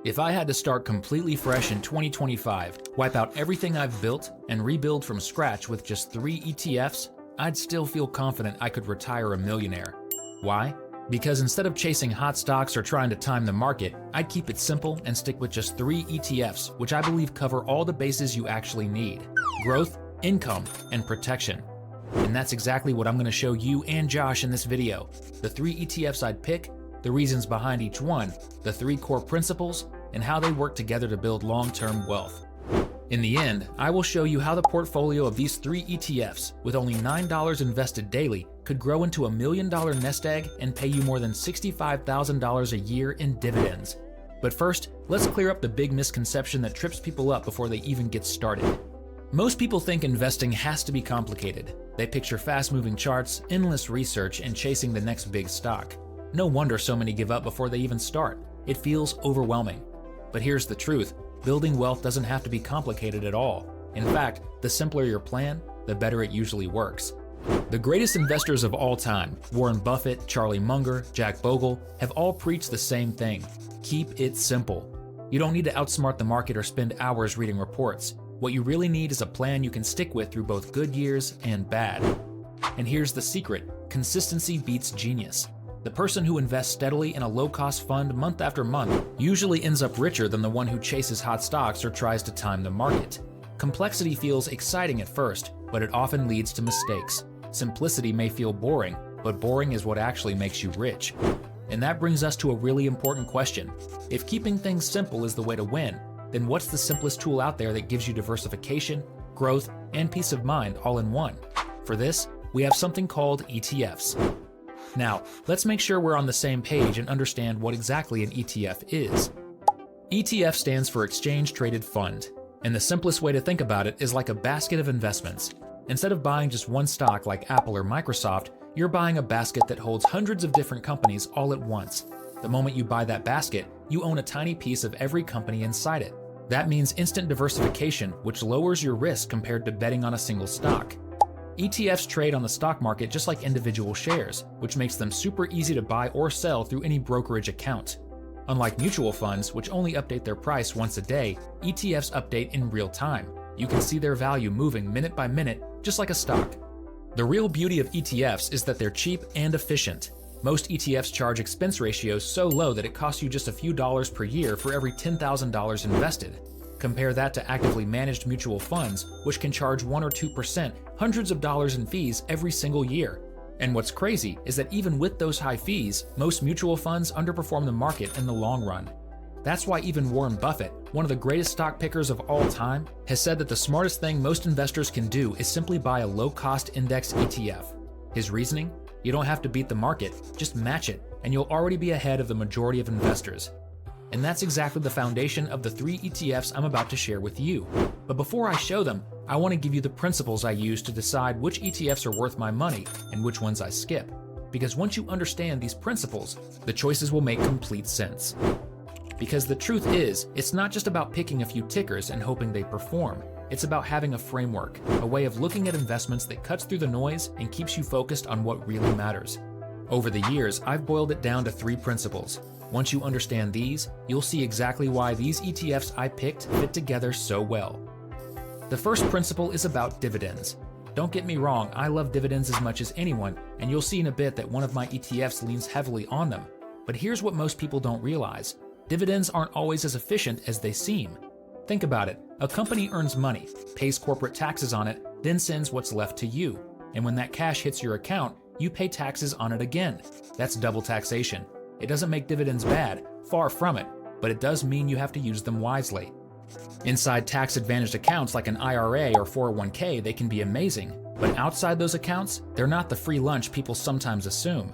If I had to start completely fresh in 2025, wipe out everything I've built, and rebuild from scratch with just 3 ETFs, I'd still feel confident I could retire a millionaire. Why? Because instead of chasing hot stocks or trying to time the market, I'd keep it simple and stick with just 3 ETFs, which I believe cover all the bases you actually need: growth, income, and protection. And that's exactly what I'm going to show you and Josh in this video. The 3 ETFs I'd pick, the reasons behind each one, the 3 core principles, and how they work together to build long-term wealth. In the end, I will show you how the portfolio of these 3 ETFs, with only $9 invested daily, could grow into a $1 million nest egg and pay you more than $65,000 a year in dividends. But first, let's clear up the big misconception that trips people up before they even get started. Most people think investing has to be complicated. They picture fast-moving charts, endless research, and chasing the next big stock. No wonder so many give up before they even start. It feels overwhelming. But here's the truth: building wealth doesn't have to be complicated at all. In fact, the simpler your plan, the better it usually works. The greatest investors of all time, Warren Buffett, Charlie Munger, Jack Bogle, have all preached the same thing: keep it simple. You don't need to outsmart the market or spend hours reading reports. What you really need is a plan you can stick with through both good years and bad. And here's the secret: consistency beats genius. The person who invests steadily in a low-cost fund month after month usually ends up richer than the one who chases hot stocks or tries to time the market. Complexity feels exciting at first, but it often leads to mistakes. Simplicity may feel boring, but boring is what actually makes you rich. And that brings us to a really important question. If keeping things simple is the way to win, then what's the simplest tool out there that gives you diversification, growth, and peace of mind all in one? For this, we have something called ETFs. Now, let's make sure we're on the same page and understand what exactly an ETF is. ETF stands for Exchange Traded Fund, and the simplest way to think about it is like a basket of investments. Instead of buying just one stock like Apple or Microsoft, you're buying a basket that holds hundreds of different companies all at once. The moment you buy that basket, you own a tiny piece of every company inside it. That means instant diversification, which lowers your risk compared to betting on a single stock. ETFs trade on the stock market just like individual shares, which makes them super easy to buy or sell through any brokerage account. Unlike mutual funds, which only update their price once a day, ETFs update in real time. You can see their value moving minute by minute, just like a stock. The real beauty of ETFs is that they're cheap and efficient. Most ETFs charge expense ratios so low that it costs you just a few dollars per year for every $10,000 invested. Compare that to actively managed mutual funds, which can charge 1 or 2%, hundreds of dollars in fees every single year. And what's crazy is that even with those high fees, most mutual funds underperform the market in the long run. That's why even Warren Buffett, one of the greatest stock pickers of all time, has said that the smartest thing most investors can do is simply buy a low-cost index ETF. His reasoning? You don't have to beat the market, just match it, and you'll already be ahead of the majority of investors. And that's exactly the foundation of the 3 ETFs I'm about to share with you. But before I show them, I want to give you the principles I use to decide which ETFs are worth my money and which ones I skip. Because once you understand these principles, the choices will make complete sense. Because the truth is, it's not just about picking a few tickers and hoping they perform. It's about having a framework, a way of looking at investments that cuts through the noise and keeps you focused on what really matters. Over the years, I've boiled it down to 3 principles. Once you understand these, you'll see exactly why these ETFs I picked fit together so well. The first principle is about dividends. Don't get me wrong, I love dividends as much as anyone, and you'll see in a bit that one of my ETFs leans heavily on them. But here's what most people don't realize. Dividends aren't always as efficient as they seem. Think about it. A company earns money, pays corporate taxes on it, then sends what's left to you. And when that cash hits your account, you pay taxes on it again. That's double taxation. It doesn't make dividends bad, far from it, but it does mean you have to use them wisely. Inside tax-advantaged accounts like an IRA or 401k, they can be amazing, but outside those accounts, they're not the free lunch people sometimes assume.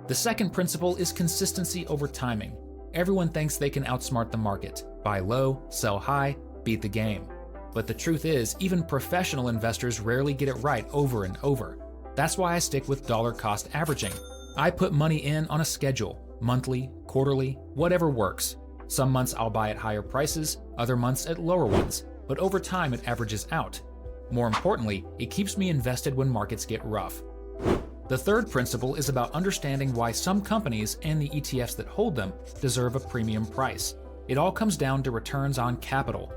The second principle is consistency over timing. Everyone thinks they can outsmart the market, buy low, sell high, beat the game. But the truth is, even professional investors rarely get it right over and over. That's why I stick with dollar cost averaging. I put money in on a schedule, monthly, quarterly, whatever works. Some months I'll buy at higher prices, other months at lower ones, but over time it averages out. More importantly, it keeps me invested when markets get rough. The third principle is about understanding why some companies and the ETFs that hold them deserve a premium price. It all comes down to returns on capital.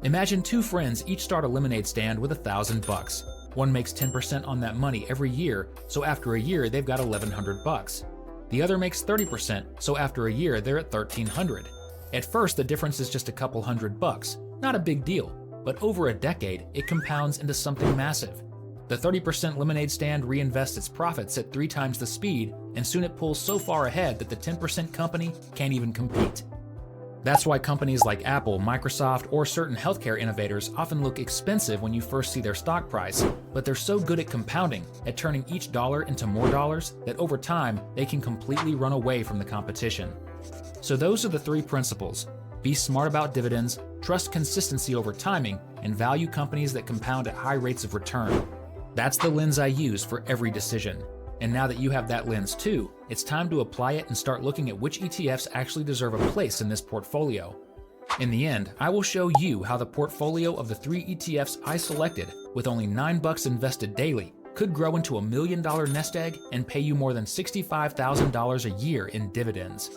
Imagine two friends each start a lemonade stand with $1,000. One makes 10% on that money every year, so after a year they've got $1,100. The other makes 30%, so after a year they're at $1,300. At first the difference is just a couple $100, not a big deal, but over a decade it compounds into something massive. The 30% lemonade stand reinvests its profits at 3 times the speed, and soon it pulls so far ahead that the 10% company can't even compete. That's why companies like Apple, Microsoft, or certain healthcare innovators often look expensive when you first see their stock price, but they're so good at compounding, at turning each dollar into more dollars, that over time they can completely run away from the competition. So those are the 3 principles. Be smart about dividends, trust consistency over timing, and value companies that compound at high rates of return. That's the lens I use for every decision. And now that you have that lens too, it's time to apply it and start looking at which ETFs actually deserve a place in this portfolio. In the end, I will show you how the portfolio of the 3 ETFs I selected, with only $9 invested daily, could grow into $1 million nest egg and pay you more than $65,000 a year in dividends.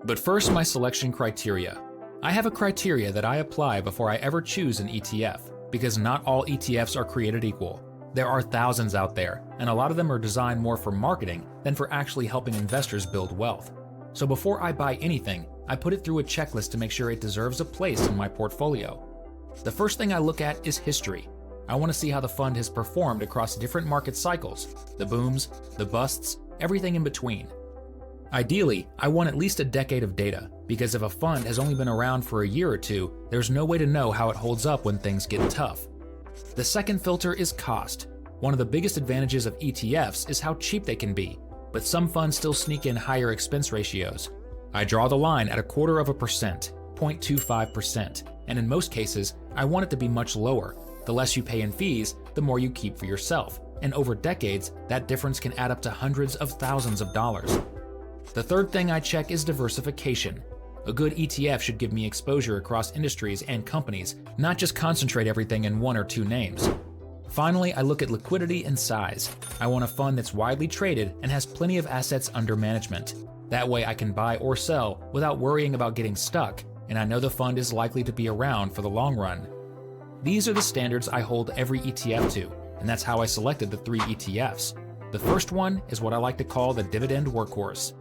But first, my selection criteria. I have a criteria that I apply before I ever choose an ETF, because not all ETFs are created equal. There are thousands out there, and a lot of them are designed more for marketing than for actually helping investors build wealth. So before I buy anything, I put it through a checklist to make sure it deserves a place in my portfolio. The first thing I look at is history. I want to see how the fund has performed across different market cycles, the booms, the busts, everything in between. Ideally, I want at least a decade of data, because if a fund has only been around for a year or two, there's no way to know how it holds up when things get tough. The second filter is cost. One of the biggest advantages of ETFs is how cheap they can be, but some funds still sneak in higher expense ratios. I draw the line at 0.25%, 0.25%, and in most cases, I want it to be much lower. The less you pay in fees, the more you keep for yourself, and over decades, that difference can add up to hundreds of thousands of dollars. The third thing I check is diversification. A good ETF should give me exposure across industries and companies, not just concentrate everything in 1 or 2 names. Finally, I look at liquidity and size. I want a fund that's widely traded and has plenty of assets under management. That way I can buy or sell without worrying about getting stuck, and I know the fund is likely to be around for the long run. These are the standards I hold every ETF to, and that's how I selected the 3 ETFs. The first one is what I like to call the dividend workhorse.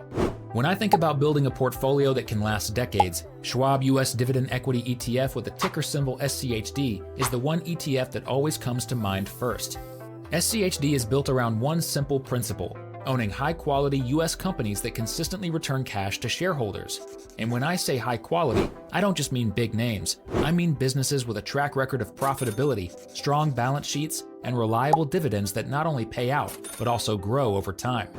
When I think about building a portfolio that can last decades, Schwab US Dividend Equity ETF with the ticker symbol SCHD is the one ETF that always comes to mind first. SCHD is built around one simple principle: owning high-quality US companies that consistently return cash to shareholders. And when I say high quality, I don't just mean big names. I mean businesses with a track record of profitability, strong balance sheets, and reliable dividends that not only pay out, but also grow over time.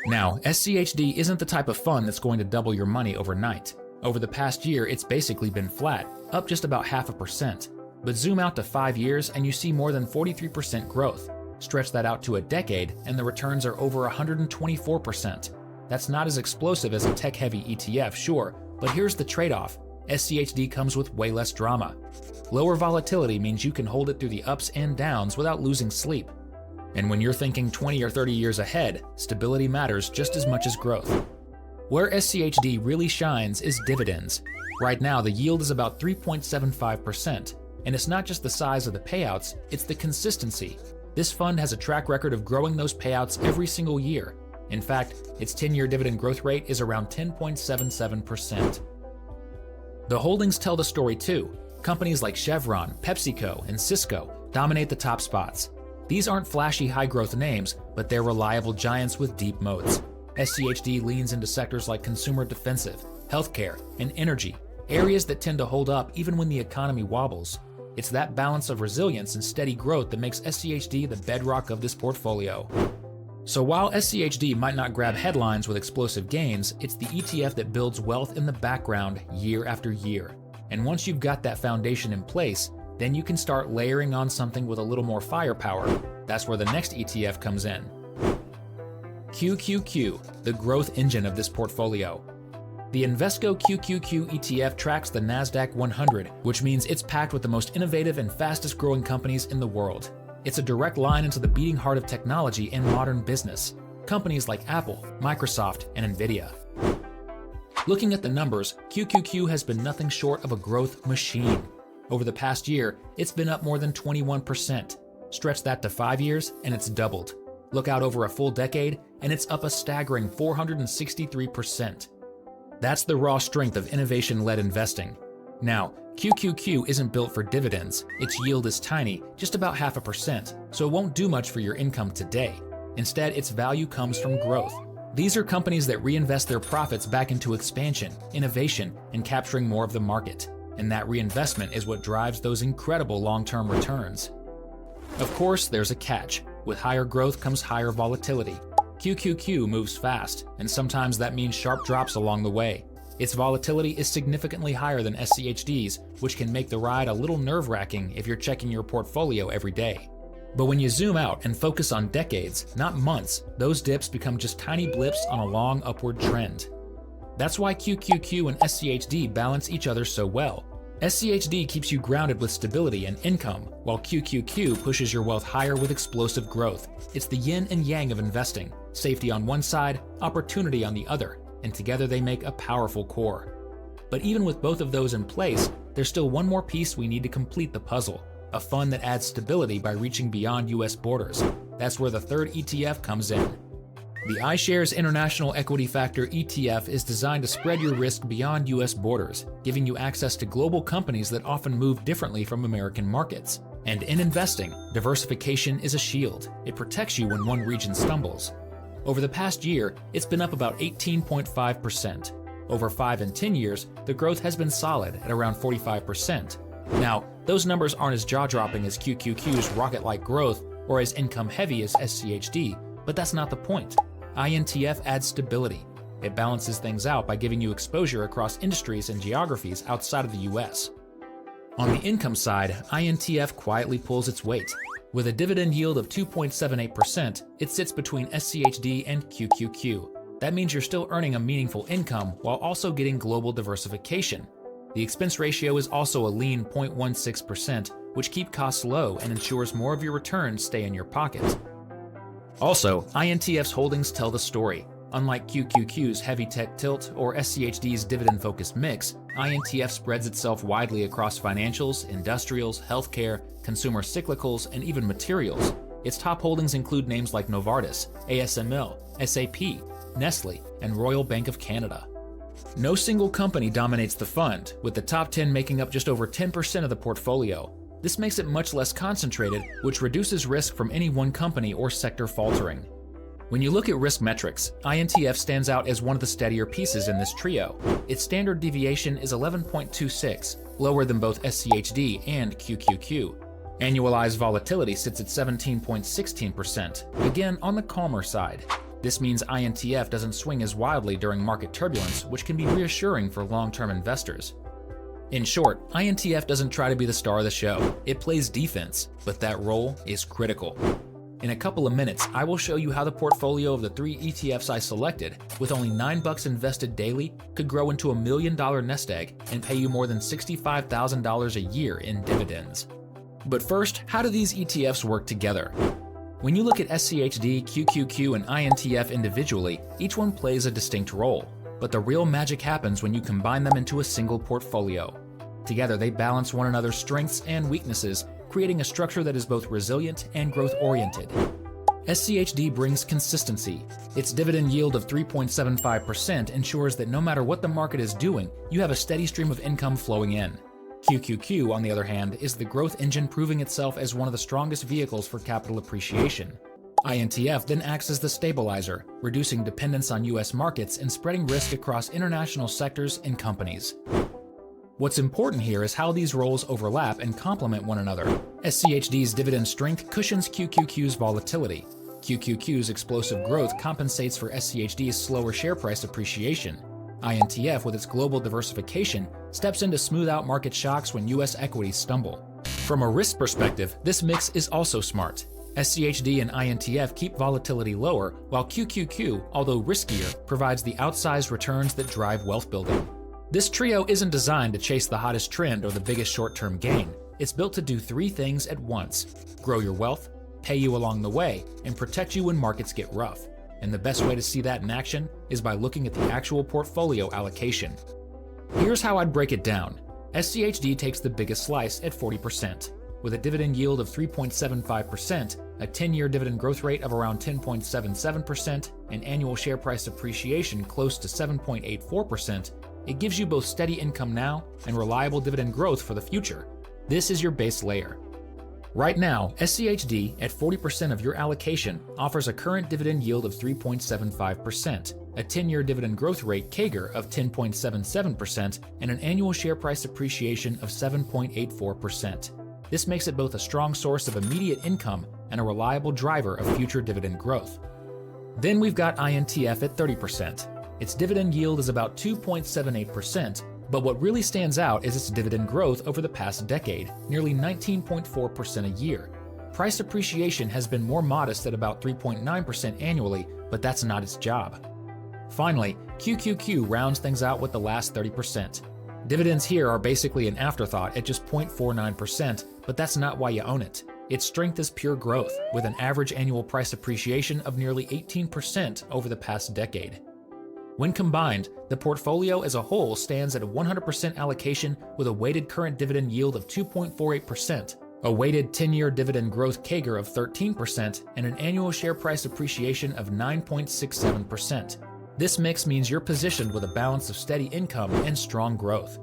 Now, SCHD isn't the type of fund that's going to double your money overnight. Over the past year, it's basically been flat, up just about 0.5%. But zoom out to 5 years and you see more than 43% growth. Stretch that out to a decade and the returns are over 124%. That's not as explosive as a tech-heavy ETF, sure, but here's the trade-off. SCHD comes with way less drama. Lower volatility means you can hold it through the ups and downs without losing sleep. And when you're thinking 20 or 30 years ahead, stability matters just as much as growth. Where SCHD really shines is dividends. Right now, the yield is about 3.75%, and it's not just the size of the payouts, it's the consistency. This fund has a track record of growing those payouts every single year. In fact, its 10-year dividend growth rate is around 10.77%. The holdings tell the story too. Companies like Chevron, PepsiCo, and Cisco dominate the top spots. These aren't flashy high-growth names, but they're reliable giants with deep moats. SCHD leans into sectors like consumer defensive, healthcare, and energy, areas that tend to hold up even when the economy wobbles. It's that balance of resilience and steady growth that makes SCHD the bedrock of this portfolio. So while SCHD might not grab headlines with explosive gains, it's the ETF that builds wealth in the background year after year. And once you've got that foundation in place, then you can start layering on something with a little more firepower. That's where the next ETF comes in. QQQ, the growth engine of this portfolio. The Invesco QQQ ETF tracks the NASDAQ 100, which means it's packed with the most innovative and fastest growing companies in the world. It's a direct line into the beating heart of technology and modern business. Companies like Apple, Microsoft, and Nvidia. Looking at the numbers, QQQ has been nothing short of a growth machine. Over the past year, it's been up more than 21%. Stretch that to 5 years, and it's doubled. Look out over a full decade, and it's up a staggering 463%. That's the raw strength of innovation-led investing. Now, QQQ isn't built for dividends. Its yield is tiny, just about 0.5%, so it won't do much for your income today. Instead, its value comes from growth. These are companies that reinvest their profits back into expansion, innovation, and capturing more of the market. And that reinvestment is what drives those incredible long-term returns. Of course, there's a catch. With higher growth comes higher volatility. QQQ moves fast, and sometimes that means sharp drops along the way. Its volatility is significantly higher than SCHD's, which can make the ride a little nerve-wracking if you're checking your portfolio every day. But when you zoom out and focus on decades, not months, those dips become just tiny blips on a long upward trend. That's why QQQ and SCHD balance each other so well. SCHD keeps you grounded with stability and income, while QQQ pushes your wealth higher with explosive growth. It's the yin and yang of investing, safety on one side, opportunity on the other, and together they make a powerful core. But even with both of those in place, there's still one more piece we need to complete the puzzle, a fund that adds stability by reaching beyond US borders. That's where the third ETF comes in. The iShares International Equity Factor ETF is designed to spread your risk beyond US borders, giving you access to global companies that often move differently from American markets. And in investing, diversification is a shield. It protects you when one region stumbles. Over the past year, it's been up about 18.5%. Over 5 and 10 years, the growth has been solid at around 45%. Now, those numbers aren't as jaw-dropping as QQQ's rocket-like growth or as income-heavy as SCHD, but that's not the point. INTF adds stability. It balances things out by giving you exposure across industries and geographies outside of the US. On the income side, INTF quietly pulls its weight. With a dividend yield of 2.78%, it sits between SCHD and QQQ. That means you're still earning a meaningful income while also getting global diversification. The expense ratio is also a lean 0.16%, which keeps costs low and ensures more of your returns stay in your pocket. Also, INTF's holdings tell the story. Unlike QQQ's heavy tech tilt or SCHD's dividend-focused mix, INTF spreads itself widely across financials, industrials, healthcare, consumer cyclicals, and even materials. Its top holdings include names like Novartis, ASML, SAP, Nestle, and Royal Bank of Canada. No single company dominates the fund, with the top 10 making up just over 10% of the portfolio. This makes it much less concentrated, which reduces risk from any one company or sector faltering. When you look at risk metrics, INTF stands out as one of the steadier pieces in this trio. Its standard deviation is 11.26, lower than both SCHD and QQQ. Annualized volatility sits at 17.16%, again on the calmer side. This means INTF doesn't swing as wildly during market turbulence, which can be reassuring for long-term investors. In short, INTF doesn't try to be the star of the show. It plays defense, but that role is critical. In a couple of minutes, I will show you how the portfolio of the 3 ETFs I selected, with only $9 invested daily, could grow into a $1 million nest egg and pay you more than $65,000 a year in dividends. But first, how do these ETFs work together? When you look at SCHD, QQQ, and INTF individually, each one plays a distinct role. But the real magic happens when you combine them into a single portfolio. Together, they balance one another's strengths and weaknesses, creating a structure that is both resilient and growth-oriented. SCHD brings consistency. Its dividend yield of 3.75% ensures that no matter what the market is doing, you have a steady stream of income flowing in. QQQ, on the other hand, is the growth engine proving itself as one of the strongest vehicles for capital appreciation. INTF then acts as the stabilizer, reducing dependence on US markets and spreading risk across international sectors and companies. What's important here is how these roles overlap and complement one another. SCHD's dividend strength cushions QQQ's volatility. QQQ's explosive growth compensates for SCHD's slower share price appreciation. INTF, with its global diversification, steps in to smooth out market shocks when US equities stumble. From a risk perspective, this mix is also smart. SCHD and INTF keep volatility lower, while QQQ, although riskier, provides the outsized returns that drive wealth building. This trio isn't designed to chase the hottest trend or the biggest short-term gain. It's built to do 3 things at once: grow your wealth, pay you along the way, and protect you when markets get rough. And the best way to see that in action is by looking at the actual portfolio allocation. Here's how I'd break it down. SCHD takes the biggest slice at 40%. With a dividend yield of 3.75%, a 10-year dividend growth rate of around 10.77%, and annual share price appreciation close to 7.84%, it gives you both steady income now and reliable dividend growth for the future. This is your base layer. Right now, SCHD, at 40% of your allocation, offers a current dividend yield of 3.75%, a 10-year dividend growth rate CAGR of 10.77%, and an annual share price appreciation of 7.84%. This makes it both a strong source of immediate income and a reliable driver of future dividend growth. Then we've got INTF at 30%. Its dividend yield is about 2.78%, but what really stands out is its dividend growth over the past decade, nearly 19.4% a year. Price appreciation has been more modest at about 3.9% annually, but that's not its job. Finally, QQQ rounds things out with the last 30%. Dividends here are basically an afterthought at just 0.49%, but that's not why you own it. Its strength is pure growth, with an average annual price appreciation of nearly 18% over the past decade. When combined, the portfolio as a whole stands at a 100% allocation with a weighted current dividend yield of 2.48%, a weighted 10-year dividend growth CAGR of 13%, and an annual share price appreciation of 9.67%. This mix means you're positioned with a balance of steady income and strong growth.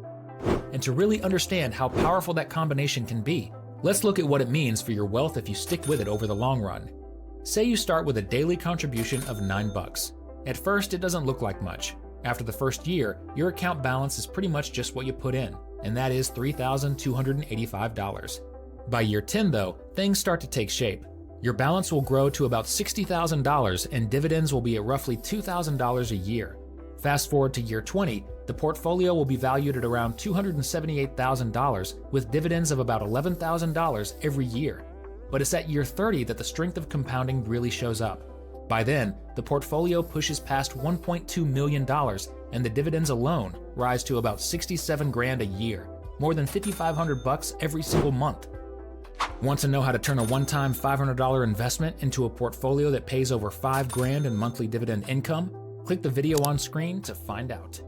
And to really understand how powerful that combination can be, let's look at what it means for your wealth if you stick with it over the long run. Say you start with a daily contribution of $9. At first, it doesn't look like much. After the first year, your account balance is pretty much just what you put in, and that is $3,285. By year 10, though, things start to take shape. Your balance will grow to about $60,000 and dividends will be at roughly $2,000 a year. Fast forward to year 20, the portfolio will be valued at around $278,000 with dividends of about $11,000 every year. But it's at year 30 that the strength of compounding really shows up. By then, the portfolio pushes past $1.2 million and the dividends alone rise to about $67,000 a year, more than $5,500 every single month. Want to know how to turn a one-time $500 investment into a portfolio that pays over $5,000 in monthly dividend income? Click the video on screen to find out.